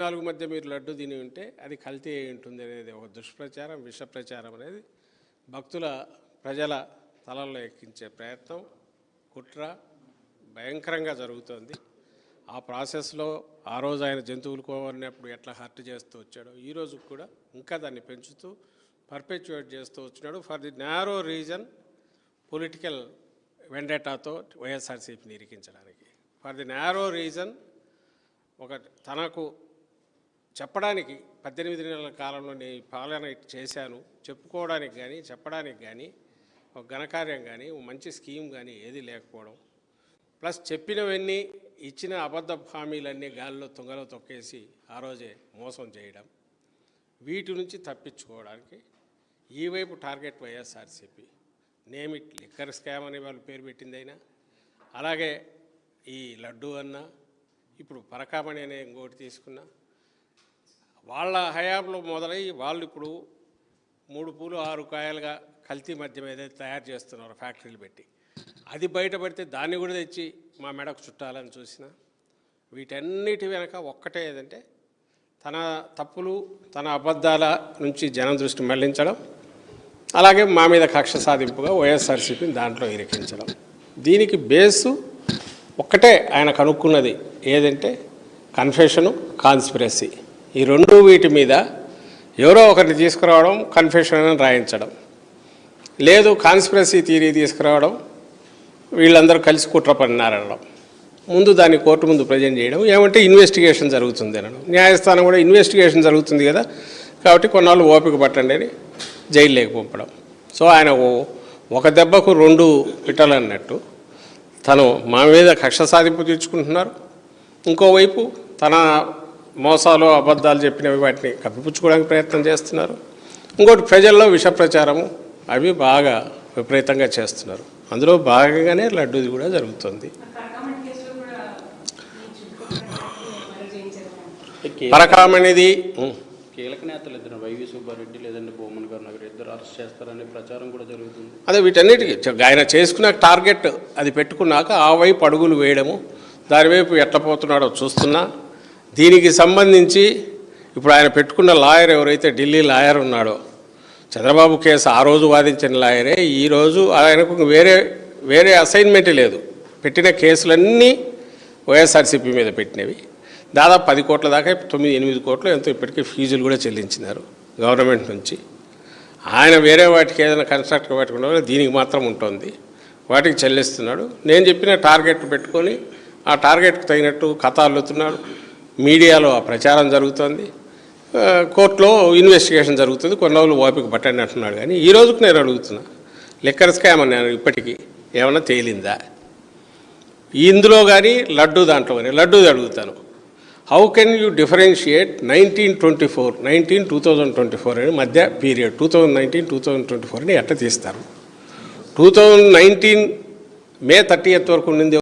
4 మధ్య మీరు లడ్డు తిని ఉంటే అది కల్తీ అయి ఉంటుంది అనేది ఒక దుష్ప్రచారం, విష ప్రచారం అనేది భక్తుల ప్రజల తలల్లో ఎక్కించే ప్రయత్నం, కుట్ర భయంకరంగా జరుగుతోంది. ఆ ప్రాసెస్లో ఆ రోజు ఆయన జంతువులు కోరినప్పుడు ఎట్లా హర్ట్ చేస్తూ వచ్చాడో ఈ రోజు కూడా ఇంకా దాన్ని పెంచుతూ పర్పెచ్యుయేట్ చేస్తూ వచ్చినాడు. For the narrow reason political వెండేటాతో వైఎస్ఆర్సీపీని ఇరికించడానికి, ఫర్ ది నారో రీజన్ ఒక తనకు చెప్పడానికి 18 నెలల కాలంలో నేను పాలన చేశాను చెప్పుకోవడానికి కానీ చెప్పడానికి కానీ ఒక ఘనకార్యం కానీ మంచి స్కీమ్ కానీ ఏది లేకపోవడం, ప్లస్ చెప్పినవన్నీ ఇచ్చిన అబద్ధ హామీలన్నీ గాలిలో తుంగలో తొక్కేసి ఆ రోజే మోసం చేయడం, వీటి నుంచి తప్పించుకోవడానికి ఈ వైపు target YSRCP. Name it liquor scam అని వాళ్ళు పేరు పెట్టిందైనా, అలాగే ఈ లడ్డు అన్నా, ఇప్పుడు పరకామణి అనే ఇంకోటి తీసుకున్నా, వాళ్ళ హయాంలో మొదలై వాళ్ళు ఇప్పుడు 3 పూలు 6 కాయలుగా కల్తీ మద్యం ఏదైతే తయారు చేస్తున్నారో ఫ్యాక్టరీలు పెట్టి, అది బయటపడితే దాన్ని కూడా తెచ్చి మా మెడకు చుట్టాలని చూసిన, వీటన్నిటి వెనక ఒక్కటే ఏదంటే తన తప్పులు తన అబద్ధాల నుంచి జనం దృష్టి మళ్లించడం, అలాగే మా మీద కక్ష సాధింపుగా వైఎస్ఆర్సీపీని దాంట్లో ఇరికించడం. దీనికి బేసు ఒక్కటే ఆయన కనుక్కున్నది ఏదంటే కన్ఫెషను, కాన్స్పిరసీ. ఈ రెండు వీటి మీద ఎవరో ఒకరిని తీసుకురావడం, కన్ఫెషన్ అని రాయించడం, లేదు కాన్స్పిరసీ థియరీ తీసుకురావడం, వీళ్ళందరూ కలిసి కుట్ర పన్నారనడం, ముందు దాన్ని కోర్టు ముందు ప్రజెంట్ చేయడం, ఏమంటే ఇన్వెస్టిగేషన్ జరుగుతుంది అనడం. న్యాయస్థానం కూడా ఇన్వెస్టిగేషన్ జరుగుతుంది కదా కాబట్టి కొన్నాళ్ళు ఓపిక పట్టండి అని జైల్లోకి పంపడం. సో ఆయన ఒక దెబ్బకు 2 పిట్టలు అన్నట్టు తను మా మీద కక్ష సాధింపు తీర్చుకుంటున్నారు, ఇంకోవైపు తన మోసాలు అబద్ధాలు చెప్పినవి వాటిని కప్పిపుచ్చుకోవడానికి ప్రయత్నం చేస్తున్నారు, ఇంకోటి ప్రజల్లో విష ప్రచారము అవి బాగా విపరీతంగా చేస్తున్నారు. అందులో భాగంగానే లడ్డూది కూడా జరుగుతుంది. పరకామణిది కీలక నేతలు ఇద్దరు వైవి సుబ్బారెడ్డి లేదంటే బొమ్మన్ గారు నగర్ ఇద్దరు అరెస్ట్ చేస్తారనే ప్రచారం కూడా జరుగుతుంది. అదే వీటన్నిటికీ ఆయన చేసుకున్న టార్గెట్ అది పెట్టుకున్నాక ఆ వైపు అడుగులు వేయడము, దానివైపు ఎట్లా పోతున్నాడో చూస్తున్నా. దీనికి సంబంధించి ఇప్పుడు ఆయన పెట్టుకున్న లాయర్ ఎవరైతే ఢిల్లీ లాయర్ ఉన్నాడో, చంద్రబాబు కేసు ఆ రోజు వాదించిన లాయరే ఈరోజు ఆయనకు వేరే అసైన్మెంటే లేదు. పెట్టిన కేసులన్నీ వైఎస్ఆర్సీపీ మీద పెట్టినవి. దాదాపు 10 కోట్ల దాకా 9-8 కోట్లు ఎంతో ఇప్పటికీ ఫీజులు కూడా చెల్లించినారు గవర్నమెంట్ నుంచి. ఆయన వేరే వాటికి ఏదైనా కన్స్ట్రక్ట్ పెట్టుకున్నా దీనికి మాత్రం ఉంటుంది, వాటికి చెల్లిస్తున్నాడు. నేను చెప్పిన టార్గెట్ పెట్టుకొని ఆ టార్గెట్కి తగినట్టు కథ అల్లుతున్నాడు. మీడియాలో ఆ ప్రచారం జరుగుతుంది, కోర్టులో ఇన్వెస్టిగేషన్ జరుగుతుంది, కొన్ని రోజులు ఓపిక పట్టండి అంటున్నాడు. కానీ ఈ రోజుకు నేను అడుగుతున్నా, లిక్కర్ స్కామ్ అన్నాను ఇప్పటికీ ఏమన్నా తేలిందా ఇందులో కానీ లడ్డు దాంట్లో కానీ? లడ్డూది అడుగుతాను, హౌ కెన్ యూ డిఫరెన్షియేట్ 2024 అని మధ్య పీరియడ్ 2019-2024 ఎట్లా తీస్తారు? 2019 May 30th వరకు ఉండింది